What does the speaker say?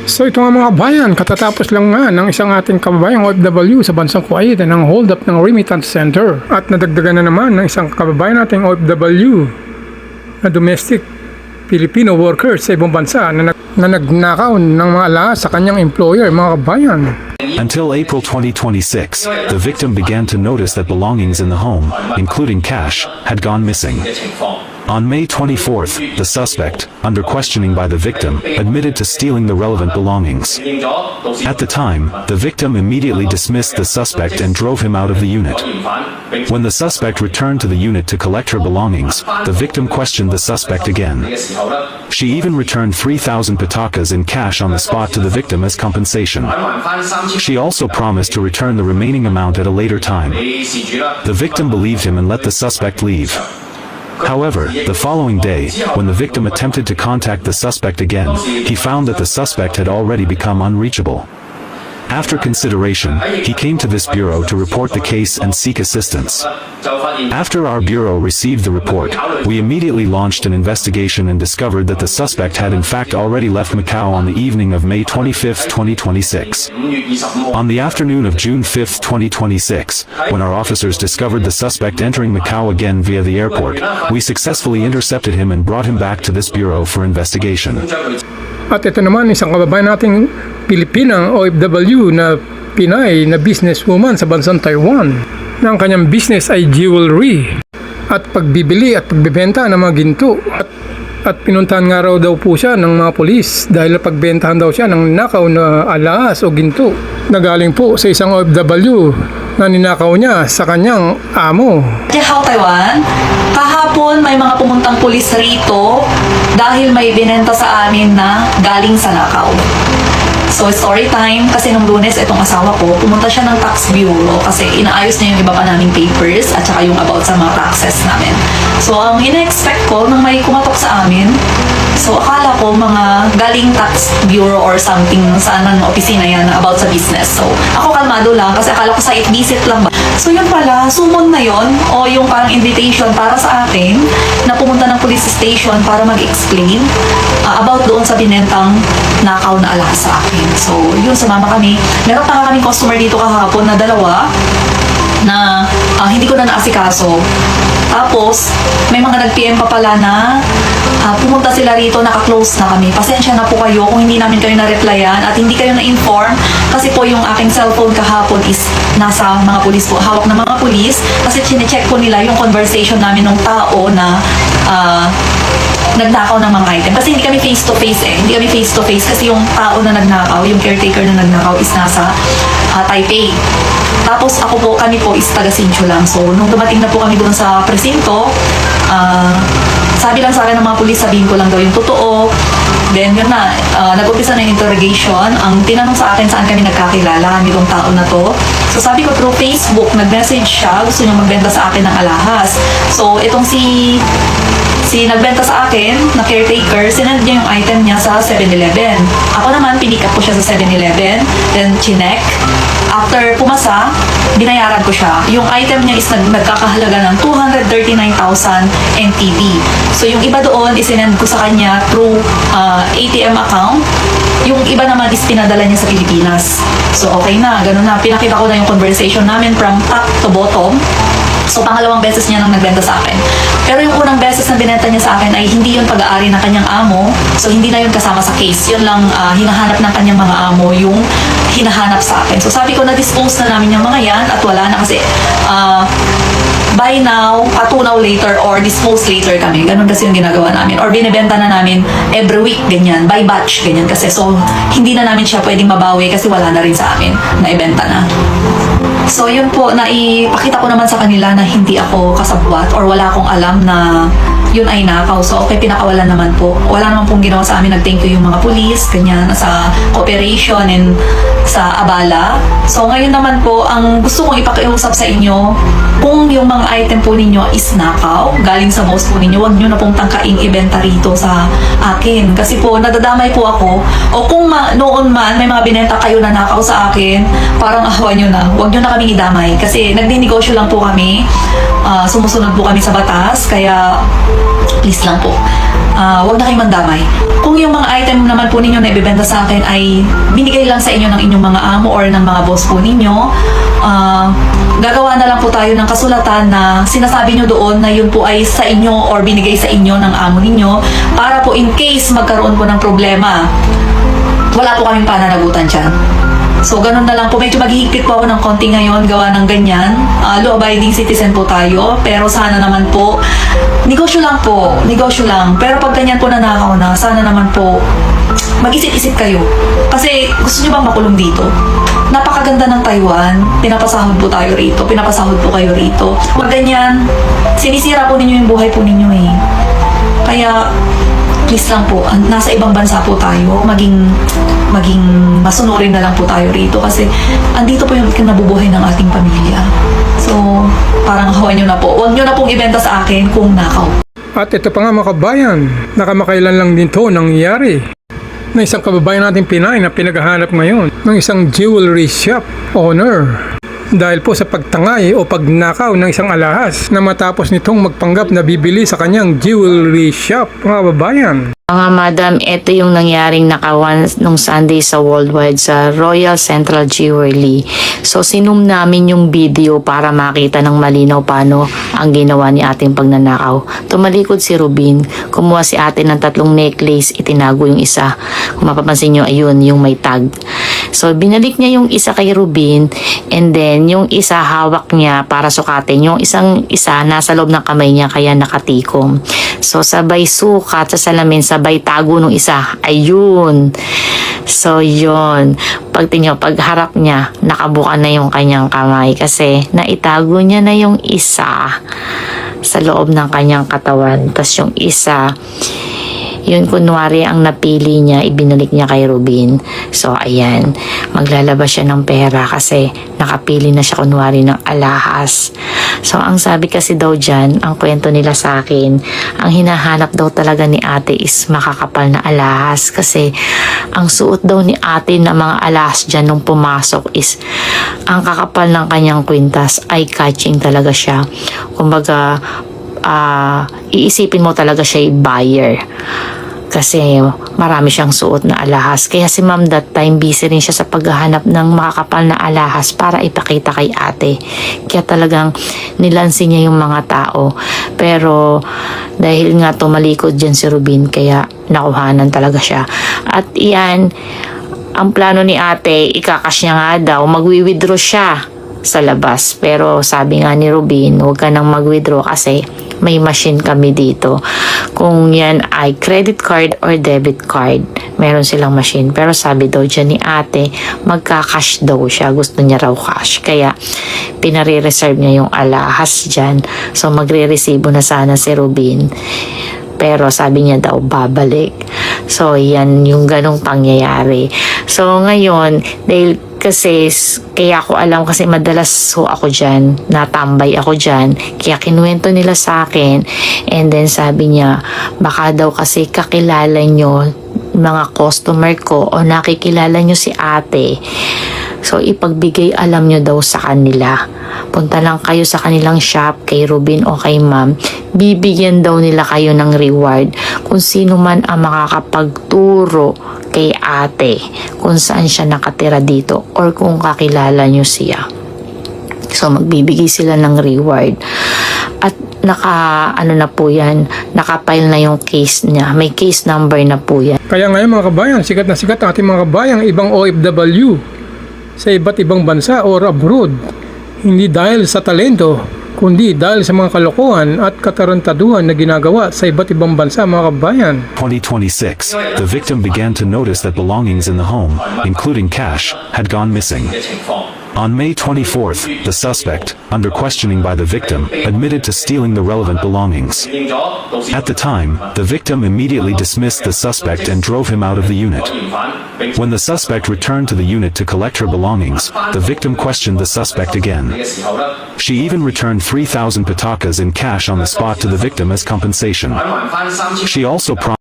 So ito nga mga bayan, katatapos lang nga ng isang ating kababayang OFW sa bansang Kuwait ng hold up ng remittance center. At nadagdagan na naman ng isang kababayan nating OFW na domestic Filipino workers sa ibang bansa na nagnakaw ng mga alahas sa kanyang employer, mga kabayan. Until April 2026, the victim began to notice that belongings in the home, including cash, had gone missing. On May 24th, the suspect, under questioning by the victim, admitted to stealing the relevant belongings. At the time, the victim immediately dismissed the suspect and drove him out of the unit. When the suspect returned to the unit to collect her belongings, the victim questioned the suspect again. She even returned 3,000 patakas in cash on the spot to the victim as compensation. She also promised to return the remaining amount at a later time. The victim believed him and let the suspect leave. However, the following day, when the victim attempted to contact the suspect again, he found that the suspect had already become unreachable. After consideration, he came to this bureau to report the case and seek assistance. After our bureau received the report, we immediately launched an investigation and discovered that the suspect had in fact already left Macau on the evening of May 25, 2026. On the afternoon of June 5, 2026, when our officers discovered the suspect entering Macau again via the airport, we successfully intercepted him and brought him back to this bureau for investigation. At ito naman isang kababayan nating Pilipinang OFW na Pinay na businesswoman sa bansang Taiwan na ang kanyang business ay jewelry at pagbibili at pagbebenta ng mga ginto at pinuntahan nga raw daw po siya ng mga pulis dahil pagbentahan daw siya ng nakaw na alahas o ginto na galing po sa isang OFW na ninakaw niya sa kanyang amo. Jiahao, Taiwan, kahapon may mga pumuntang pulis rito dahil may binenta sa amin na galing sa nakaw. So, story time, kasi nung Lunes, itong asawa ko, pumunta siya ng tax bureau kasi inaayos niya yung iba pa naming papers at saka yung about sa mga taxes namin. So, ang ina-expect ko nung may kumatok sa amin, so akala ko mga galing tax bureau or something saan ng opisina yan about sa business. So, ako kalmado lang kasi akala ko site visit lang ba. So, yun pala, sumon na yon o yung parang invitation para sa akin na pumunta ng police station para mag-explain about doon sa binentang nakaw na alahas sa akin. So, yun, sumama kami. Meron pa kaming customer dito kahapon na dalawa na hindi ko na naasikaso. Tapos, may mga nag-PM pa pala na pumunta sila rito, naka-close na kami. Pasensya na po kayo kung hindi namin kayo na-replyan at hindi kayo na-inform kasi po yung aking cellphone kahapon is nasa mga pulis po, hawak ng mga pulis kasi chinecheck po nila yung conversation namin ng tao na nagnakaw ng mga item. Kasi hindi kami face-to-face Hindi kami face-to-face kasi yung tao na nagnakaw, yung caretaker na nagnakaw is nasa Taipei. Tapos kami po is taga Sinchu lang. So, nung dumating na po kami doon sa presinto, sabi lang sa akin ng mga pulis, sabihin ko lang daw yung totoo. Then, yun na, nag-umpisa na yung interrogation. Ang tinanong sa akin saan kami nagkakilala, nitong tao na to. So, sabi ko through Facebook, nag-message siya, gusto niya magbenta sa akin ng alahas. So, itong si nagbenta sa akin, na caretaker, sinend niya yung item niya sa 7-Eleven. Ako naman, pinick up ko siya sa 7-Eleven, then chinek. After pumasa, binayaran ko siya. Yung item niya is nagkakahalaga ng 239,000 NTD. So, yung iba doon, isinend ko sa kanya through ATM account. Yung iba naman is pinadala niya sa Pilipinas. So, okay na, ganun na. Pinakita ko na yung conversation namin from top to bottom. So, pangalawang beses niya nang nagbenta sa akin. Pero yung unang beses na binenta niya sa akin ay hindi yun pag-aari ng kanyang amo. So, hindi na yun kasama sa case. Yun lang hinahanap ng kanyang mga amo yung hinahanap sa akin. So, sabi ko na-dispose na namin yung mga yan at wala na kasi buy now, patunaw later, or dispose later kami. Ganun kasi yung ginagawa namin. Or binibenta na namin every week, ganyan. By batch, ganyan kasi. So, hindi na namin siya pwedeng mabawi kasi wala na rin sa amin na ibenta na. So, yun po, naipakita ko naman sa kanila na hindi ako kasabwat or wala akong alam na yun ay nakaw. So, okay, pinakawalan naman po. Wala naman pong ginawa sa amin. Nag-thank you yung mga police, ganyan, sa cooperation and sa abala. So, ngayon naman po, ang gusto kong ipakiusap sa inyo, kung yung mga item po ninyo is nakaw, galing sa boss po ninyo, huwag nyo na pong tangkaing ibenta rito sa akin. Kasi po, nadadamay po ako. O kung noon man, may mga binenta kayo na nakaw sa akin, parang ahawa nyo na. Huwag nyo na kaming idamay. Kasi nagninegosyo lang po kami. Sumusunod po kami sa batas. Kaya, please lang po. Huwag na kayong mandamay. Kung yung mga item naman po ninyo na ibibenta sa akin ay binigay lang sa inyo ng inyong mga amo or ng mga boss po ninyo, gagawa na lang po tayo ng kasulatan na sinasabi nyo doon na yun po ay sa inyo or binigay sa inyo ng amo ninyo para po in case magkaroon po ng problema, wala po kaming pananagutan dyan. So, ganun na lang po. Medyo maghihigpit po ako ng konti ngayon gawa ng ganyan. Law-abiding citizen po tayo. Pero sana naman po, negosyo lang po. Negosyo lang. Pero pag ganyan po nanakaw na, sana naman po, mag-isip-isip kayo. Kasi gusto nyo bang makulong dito? Napakaganda ng Taiwan. Pinapasahod po tayo rito. Pinapasahod po kayo rito. Pag ganyan, sinisira po ninyo yung buhay po ninyo eh. Kaya, please lang po, nasa ibang bansa po tayo, maging masunurin na lang po tayo rito kasi andito po yung kinabubuhay ng ating pamilya. So, parang hawan nyo na po. Huwag nyo na pong ibenta sa akin kung nakaw. At ito pa nga mga kabayan, nakamakailan lang din to nangyayari na isang kababayan natin Pinay na pinaghahanap ngayon ng isang jewelry shop owner dahil po sa pagtangay o pagnakaw ng isang alahas na matapos nitong magpanggap na bibili sa kanyang jewelry shop, mga kababayan. Mga madam, ito yung nangyaring nakawan nung Sunday sa Worldwide sa Royal Central Jewelry. So, sinum namin yung video para makita ng malinaw paano ang ginawa ni ating pagnanakaw. Tumalikod si Rubin, kumuha si ate ng 3 necklace, itinago yung isa. Kung mapapansin nyo, ayun, yung may tag. So, binalik niya yung isa kay Rubin, and then yung isa hawak niya para sukatin. Yung isa nasa loob ng kamay niya, kaya nakatikom. So, sabay sukat sa salamin, sabay tago nung isa. Ayun. So, yun. Pag harap niya, nakabuka na yung kanyang kamay kasi naitago niya na yung isa sa loob ng kanyang katawan. Tapos yung isa, yun kunwari ang napili niya, ibinalik niya kay Rubin. So, ayan. Maglalabas siya ng pera kasi nakapili na siya kunwari ng alahas. So, ang sabi kasi daw dyan, ang kwento nila sa akin, ang hinahanap daw talaga ni ate is makakapal na alahas kasi ang suot daw ni ate na mga alahas dyan nung pumasok is ang kakapal ng kanyang kwintas, eye-catching talaga siya. Kumbaga, iisipin mo talaga siya yung buyer. Kasi marami siyang suot na alahas. Kaya si ma'am that time busy rin siya sa paghahanap ng makakapal na alahas para ipakita kay ate. Kaya talagang nilansi niya yung mga tao. Pero dahil nga tumalikod dyan si Rubin, kaya nakuhanan talaga siya. At iyan, ang plano ni ate, ikakas niya nga daw, magwi-withdraw siya sa labas. Pero sabi nga ni Rubin, huwag ka nang mag-withdraw kasi may machine kami dito. Kung yan ay credit card or debit card, meron silang machine. Pero sabi daw dyan ni ate, magka-cash daw siya. Gusto niya raw cash. Kaya pinare-reserve niya yung alahas dyan. So magre-resibo na sana si Rubin. Pero sabi niya daw babalik. So yan yung ganong pangyayari. So ngayon, dahil kasi kaya ako alam kasi madalas ako dyan, natambay ako dyan, kaya kinuwento nila sa akin, and then sabi niya baka daw kasi kakilala nyo mga customer ko o nakikilala nyo si ate, so ipagbigay alam nyo daw sa kanila. Punta lang kayo sa kanilang shop, kay Rubin o kay ma'am, bibigyan daw nila kayo ng reward kung sino man ang makakapagturo kay ate kung saan siya nakatira dito or kung kakilala nyo siya. So magbibigay sila ng reward. At na po yan, nakapile na yung case niya, may case number na po yan. Kaya ngayon mga kabayan, sikat na sikat ang ating mga kabayan, ibang OFW sa iba't ibang bansa or abroad. Hindi dahil sa talento, kundi dahil sa mga kalokohan at katarantaduhan na ginagawa sa iba't ibang bansa, mga kabayan. 2026, the victim began to notice that belongings in the home, including cash, had gone missing. On May 24th, the suspect, under questioning by the victim, admitted to stealing the relevant belongings. At the time, the victim immediately dismissed the suspect and drove him out of the unit. When the suspect returned to the unit to collect her belongings, the victim questioned the suspect again. She even returned 3,000 patakas in cash on the spot to the victim as compensation. She also promised